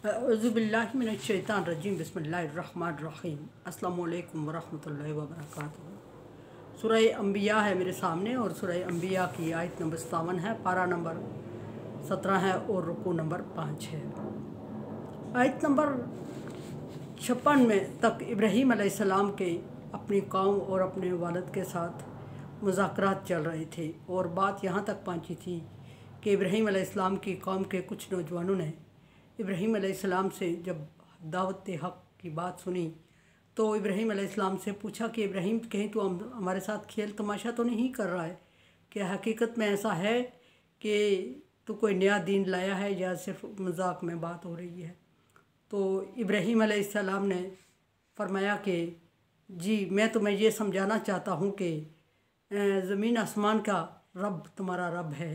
अऊज़ुबिल्लाहि मिनश्शैतानिर्रजीम बिस्मिल्लाहिर्रहमानिर्रहीम अस्सलामु अलैकुम वरहमतुल्लाहि वबरकातुहू। सूरह अंबिया है मेरे सामने और सूरह अंबिया की आयत नंबर 57 है, पारा नंबर 17 है और रुकू नंबर 5 है। आयत नंबर 56 में तक इब्राहीम अलैहिस्सलाम के अपनी कौम और अपने वालिद के साथ मुज़ाकरात चल रहे थे और बात यहाँ तक पहुँची थी कि इब्राहीम अलैहिस्सलाम की कौम के कुछ नौजवानों ने इब्राहीम अलैहिस्सलाम से जब दावत हक़ की बात सुनी तो इब्राहीम अलैहिस्सलाम से पूछा कि इब्राहीम कहीं तो हमारे साथ खेल तमाशा तो नहीं कर रहा है, क्या हकीकत में ऐसा है कि तो कोई नया दीन लाया है या सिर्फ मजाक में बात हो रही है। तो इब्राहीम अलैहिस्सलाम ने फरमाया कि जी मैं तुम्हें ये समझाना चाहता हूँ कि ज़मीन आसमान का रब तुम्हारा रब है,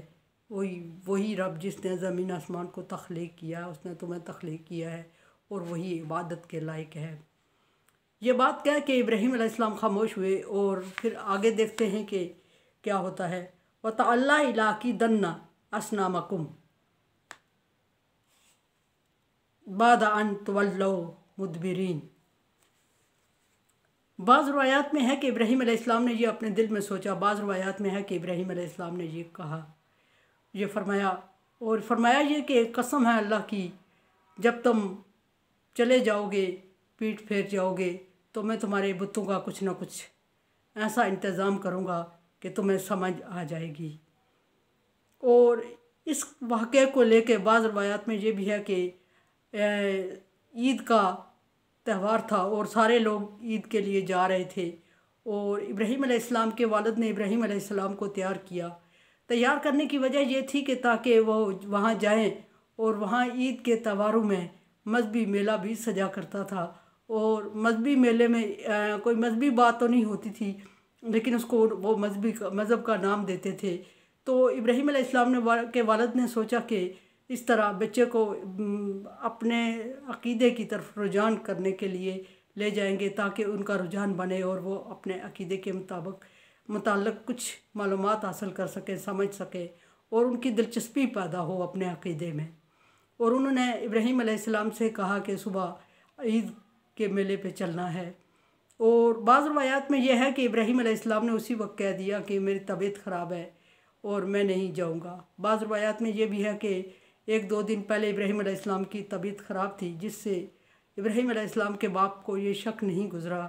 वही रब जिसने ज़मीन आसमान को तख्लीक किया है, उसने तुम्हें तख्लीक किया है और वही इबादत के लायक है। ये बात कह के इब्राहीम अलैहिस्सलाम खामोश हुए और फिर आगे देखते हैं कि क्या होता है। व तअल्ला इलाकी दन्ना असनामकुम बाद अन तवल्लौ मुदबिरीन। बाज़ रवायात में है कि इब्राहीम अलैहिस्सलाम ने ये अपने दिल में सोचा, बाज़ रवायात में है कि इब्राहीम अलैहिस्सलाम ने ये कहा, ये फरमाया ये कि कसम है अल्लाह की, जब तुम चले जाओगे पीठ फेर जाओगे तो मैं तुम्हारे बुतों का कुछ ना कुछ ऐसा इंतज़ाम करूँगा कि तुम्हें समझ आ जाएगी। और इस वाक़े को लेके बाज़ रवायात में ये भी है कि ईद का त्यौहार था और सारे लोग ईद के लिए जा रहे थे और इब्राहीम अलैहिस्सलाम के वालिद ने इब्राहीम अलैहिस्सलाम को तैयार करने की वजह ये थी कि ताकि वो वहाँ जाएं और वहाँ ईद के त्योहारों में मजहबी मेला भी सजा करता था और मजहबी मेले में कोई मजहबी बात तो नहीं होती थी लेकिन उसको वो मज़हब का नाम देते थे। तो इब्राहीम अलैहिस्सलाम के वालिद ने सोचा कि इस तरह बच्चे को अपने अक़ीदे की तरफ रुझान करने के लिए ले जाएंगे ताकि उनका रुझान बने और वो अपने अक़ीदे के मुताल्लिक़ कुछ मालूमात हासिल कर सके, समझ सके और उनकी दिलचस्पी पैदा हो अपने अक़ीदे में। और उन्होंने इब्राहीम अलैहिस्सलाम से कहा कि सुबह ईद के मेले पे चलना है। और बाज़ रवायात में यह है कि इब्राहीम अलैहिस्सलाम ने उसी वक्त कह दिया कि मेरी तबीयत ख़राब है और मैं नहीं जाऊंगा। बाज़ रवायात में यह भी है कि 1-2 दिन पहले इब्राहीम अलैहिस्सलाम की तबीयत ख़राब थी जिससे इब्राहीम अलैहिस्सलाम के बाप को ये शक नहीं गुज़रा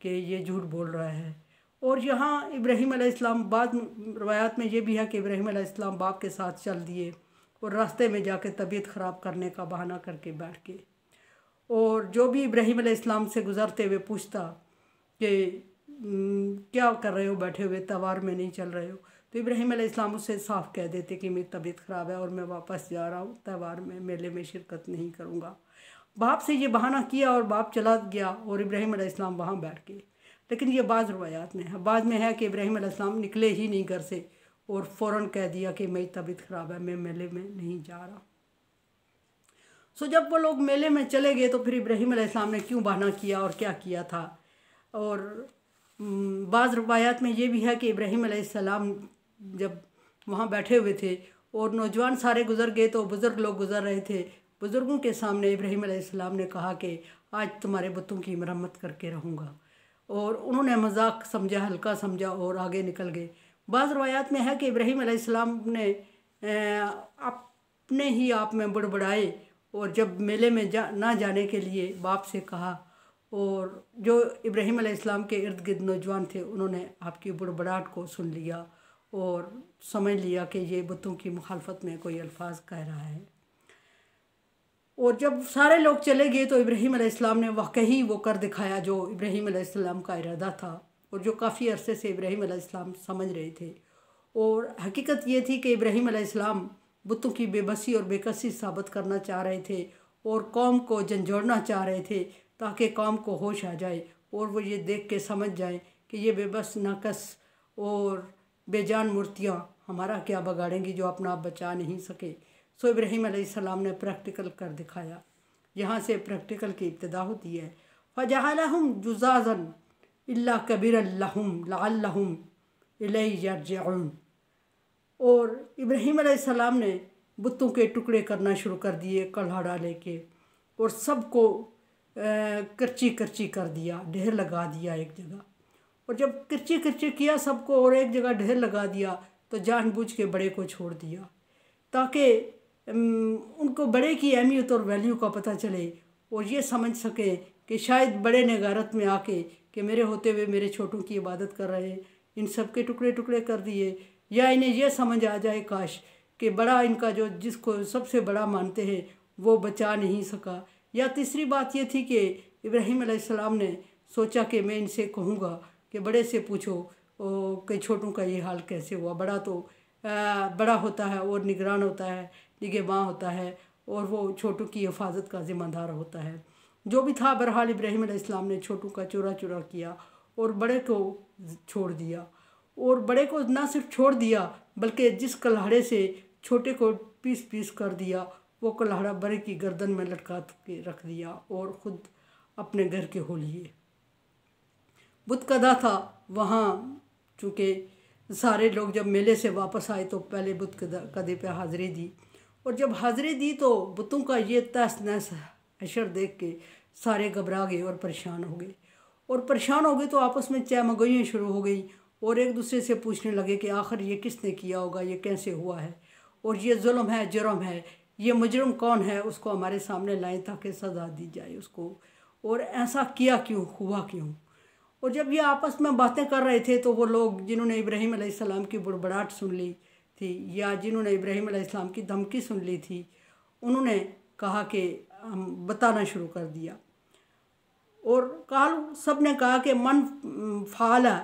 कि ये झूठ बोल रहा है। और यहाँ इब्राहीम अलैहिस्सलाम बाद रवायात में ये भी है कि इब्राहीम अलैहिस्सलाम बाप के साथ चल दिए और रास्ते में जाके तबीयत ख़राब करने का बहाना करके बैठ गए। और जो भी इब्राहीम अलैहिस्सलाम से गुज़रते हुए पूछता कि क्या कर रहे हो बैठे हुए, त्यौहार में नहीं चल रहे हो, तो इब्राहीम अलैहिस्सलाम उससे साफ़ कह देते कि मेरी तबीयत ख़राब है और मैं वापस जा रहा हूँ, त्यौहार में मेले में शिरकत नहीं करूँगा। बाप से ये बहाना किया और बाप चला गया और इब्राहीम अलैहिस्सलाम वहाँ बैठ गए। लेकिन ये बाज़ रवायात में है, बाद में है कि इब्राहीम अलैहिस्सलाम निकले ही नहीं घर से और फ़ौरन कह दिया कि मेरी तबीयत ख़राब है, मैं मेले में नहीं जा रहा। जब वो लोग मेले में चले गए तो फिर इब्राहीम अलैहिस्सलाम ने क्यों बहाना किया और क्या किया था। और बाज़ रवायात में ये भी है कि इब्राहीम अलैहिस्सलाम जब वहाँ बैठे हुए थे और नौजवान सारे गुज़र गए तो बुज़ुर्ग लोग गुज़र रहे थे, बुज़ुर्गों के सामने इब्राहीम अलैहिस्सलाम ने कहा कि आज तुम्हारे बुतों की मरम्मत करके रहूँगा। और उन्होंने मजाक समझा, हल्का समझा और आगे निकल गए। बाज़ रवायात में है कि इब्राहीम अलैहिस्सलाम ने अपने ही आप में बुड़बुड़ाए और जब मेले में ना जाने के लिए बाप से कहा और जो इब्राहीम अलैहिस्सलाम के इर्द गिर्द नौजवान थे उन्होंने आपकी बुड़बुड़ाहट को सुन लिया और समझ लिया कि ये बुतों की मुखालफत में कोई अल्फाज कह रहा है। और जब सारे लोग चले गए तो इब्राहीम अलैहिस्सलाम ने वाकई वो कर दिखाया जो इब्राहीम अलैहिस्सलाम का इरादा था और जो काफ़ी अरसे से इब्राहीम अलैहिस्सलाम समझ रहे थे। और हकीकत ये थी कि इब्राहीम अलैहिस्सलाम बुतों की बेबसी और बेकसी साबित करना चाह रहे थे और कौम को झंझोड़ना चाह रहे थे ताकि कौम को होश आ जाए और वो ये देख के समझ जाए कि ये बेबस, नाकस और बेजान मूर्तियाँ हमारा क्या बगाड़ेंगी जो अपना आप बचा नहीं सके। इब्राहीम अलैहिस्सलाम ने प्रैक्टिकल कर दिखाया। यहाँ से प्रैक्टिकल की इब्तिदा होती है। फ़जअलहुम जुज़ाज़न इल्ला कबीरन लहुम लअल्लहुम इलैहि यरजिऊन। और इब्राहीम अलैहिस्सलाम ने बुतों के टुकड़े करना शुरू कर दिए कल्हाड़ा लेके और सबको करची करची कर दिया, ढेर लगा दिया एक जगह। और जब करची करची किया सबको और एक जगह ढेर लगा दिया तो जानबूझ के बड़े को छोड़ दिया, ताकि उनको बड़े की अहमियत और वैल्यू का पता चले और ये समझ सकें कि शायद बड़े ने गैरत में आके कि मेरे होते हुए मेरे छोटों की इबादत कर रहे हैं, इन सब के टुकड़े टुकड़े कर दिए। या इन्हें यह समझ आ जाए काश कि बड़ा इनका जो जिसको सबसे बड़ा मानते हैं वो बचा नहीं सका। या तीसरी बात ये थी कि इब्राहीम अलैहिस्सलाम ने सोचा कि मैं इनसे कहूँगा कि बड़े से पूछो कि छोटों का ये हाल कैसे हुआ। बड़ा तो बड़ा होता है और निगरान होता है, निगहबान होता है और वो छोटों की हिफाजत का ज़िम्मेदार होता है। जो भी था बहरहाल इब्राहीम अलैहिस्सलाम ने छोटू का चोरा चोरा किया और बड़े को छोड़ दिया। और बड़े को ना सिर्फ छोड़ दिया बल्कि जिस कल्हाड़े से छोटे को पीस पीस कर दिया वो कल्हाड़ा बड़े की गर्दन में लटका के रख दिया और ख़ुद अपने घर के हो लिए। बुत कदा था वहाँ, चूँकि सारे लोग जब मेले से वापस आए तो पहले बुत कदे पे हाज़िरी दी। और जब हाज़िरी दी तो बुतों का ये तहस नहस हशर देख के सारे घबरा गए और परेशान हो गए। और परेशान हो गए तो आपस में चहमगोइयाँ शुरू हो गई और एक दूसरे से पूछने लगे कि आखिर ये किसने किया होगा, ये कैसे हुआ है, और ये जुल्म है, जुर्म है, ये मुजरम कौन है, उसको हमारे सामने लाएं ताकि सज़ा दी जाए उसको, और ऐसा किया क्यों, हुआ क्यों। और जब ये आपस में बातें कर रहे थे तो वो लोग जिन्होंने इब्राहीम अलैहिस्सलाम की बुड़बड़ाहट सुन ली थी या जिन्होंने इब्राहीम अलैहिस्सलाम की धमकी सुन ली थी, उन्होंने कहा कि हम बताना शुरू कर दिया। और काल सब ने कहा कि मन फ़ाला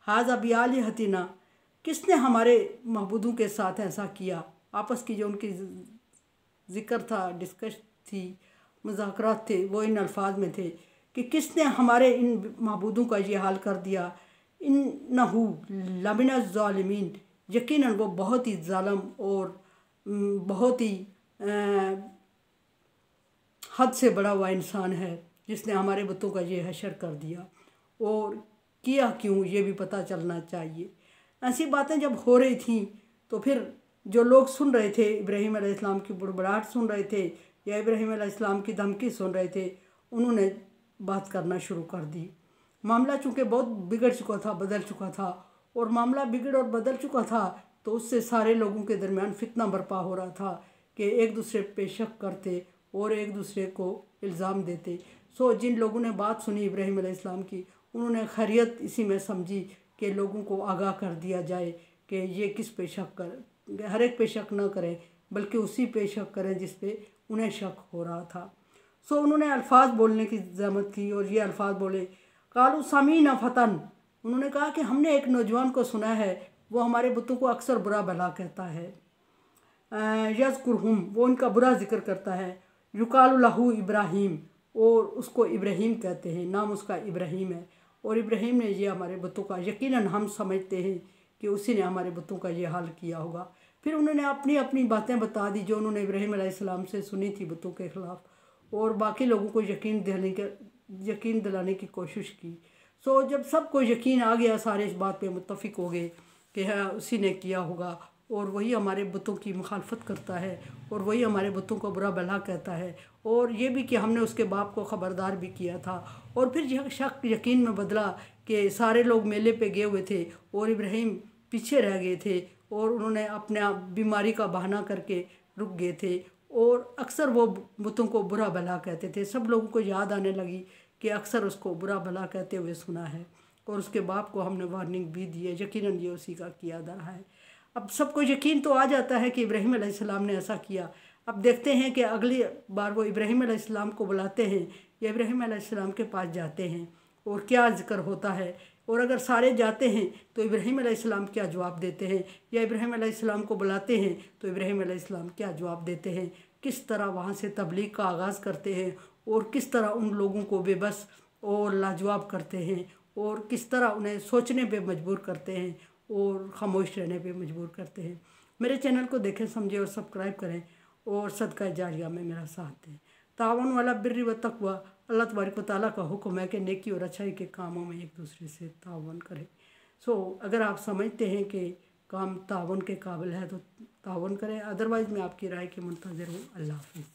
हाज़ा बिआलिहतिना, किसने हमारे महबूदों के साथ ऐसा किया। आपस की जो उनकी ज़िक्र था, डिस्कस थी, मुज़ाकरात थे, वो इन अल्फाज में थे कि किसने हमारे इन महबूदों का ये हाल कर दिया। इन्नहु लमिन ज़ालिमीन, यकीनन वो बहुत ही ज़ालिम और बहुत ही हद से बड़ा हुआ इंसान है जिसने हमारे बुतों का ये हशर कर दिया, और किया क्यों ये भी पता चलना चाहिए। ऐसी बातें जब हो रही थी तो फिर जो लोग सुन रहे थे, इब्राहीम अलैहिस्सलाम की बुड़बड़ाहट सुन रहे थे या इब्राहीम अलैहिस्सलाम की धमकी सुन रहे थे, उन्होंने बात करना शुरू कर दी। मामला चूँकि बहुत बिगड़ चुका था, बदल चुका था, और मामला बिगड़ और बदल चुका था तो उससे सारे लोगों के दरमियान फितना बर्पा हो रहा था कि एक दूसरे पे शक करते और एक दूसरे को इल्ज़ाम देते। सो जिन लोगों ने बात सुनी इब्राहीम अलैहिस्सलाम की, उन्होंने खैरियत इसी में समझी कि लोगों को आगाह कर दिया जाए कि ये किस पे शक कर, हर एक पे शक न करें बल्कि उसी पे शक करें जिस पे उन्हें शक हो रहा था। सो उन्होंने अल्फाज बोलने की ज़हमत की और ये अल्फाज बोले, कालू समीना फतन, उन्होंने कहा कि हमने एक नौजवान को सुना है, वो हमारे बुतों को अक्सर बुरा भला कहता है। यज़कुरहुम, वो उनका बुरा जिक्र करता है। युकालु लहू इब्राहीम, और उसको इब्राहीम कहते हैं, नाम उसका इब्राहीम है। और इब्राहीम ने ये हमारे बुतों का, यकीनन हम समझते हैं कि उसी ने हमारे बुतों का ये हाल किया होगा। फिर उन्होंने अपनी अपनी बातें बता दी जो उन्होंने इब्राहीम अलैहिस्सलाम से सुनी थी बुतों के ख़िलाफ़, और बाकी लोगों को यकीन दिलाने की कोशिश की। सो जब सबको यकीन आ गया, सारे इस बात पे मुत्तफ़िक हो गए कि हाँ उसी ने किया होगा और वही हमारे बुतों की मुखालफत करता है और वही हमारे बुतों को बुरा भला कहता है, और ये भी कि हमने उसके बाप को ख़बरदार भी किया था। और फिर यह शक यकीन में बदला कि सारे लोग मेले पे गए हुए थे और इब्राहीम पीछे रह गए थे और उन्होंने अपने बीमारी का बहाना करके रुक गए थे, और अक्सर वो बुतों को बुरा भला कहते थे। सब लोगों को याद आने लगी कि अक्सर उसको बुरा भला कहते हुए सुना है, और उसके बाप को हमने वार्निंग भी दी है, यकीनन ये उसी का किया जा रहा है। अब सबको यकीन तो आ जाता है कि इब्राहीम अलैहिस्सलाम ने ऐसा किया। अब देखते हैं कि अगली बार वो इब्राहीम अलैहिस्सलाम को बुलाते हैं या इब्राहीम अलैहिस्सलाम के पास जाते हैं और क्या जिक्र होता है, और अगर सारे जाते हैं तो इब्राहीम अलैहिस्सलाम क्या जवाब देते हैं, या इब्राहीम अलैहिस्सलाम को बुलाते हैं तो इब्राहीम अलैहिस्सलाम क्या जवाब देते हैं, किस तरह वहाँ से तबलीग का आगाज़ करते हैं और किस तरह उन लोगों को बेबस और लाजवाब करते हैं और किस तरह उन्हें सोचने पे मजबूर करते हैं और ख़ामोश रहने पे मजबूर करते हैं। मेरे चैनल को देखें, समझें और सब्सक्राइब करें और सदका जारिया में मेरा साथ दें। तावन वाला बिर्री व तक़वा, अल्लाह तबारक व तआला का हुक्म है कि नेकी और अच्छाई के कामों में एक दूसरे से तावन करें। सो अगर आप समझते हैं कि काम तावन के काबिल है तो तावन करें, अदरवाइज़ मैं आपकी राय के मुंतज़िर हूँ। अल्लाह हाफ़िज़।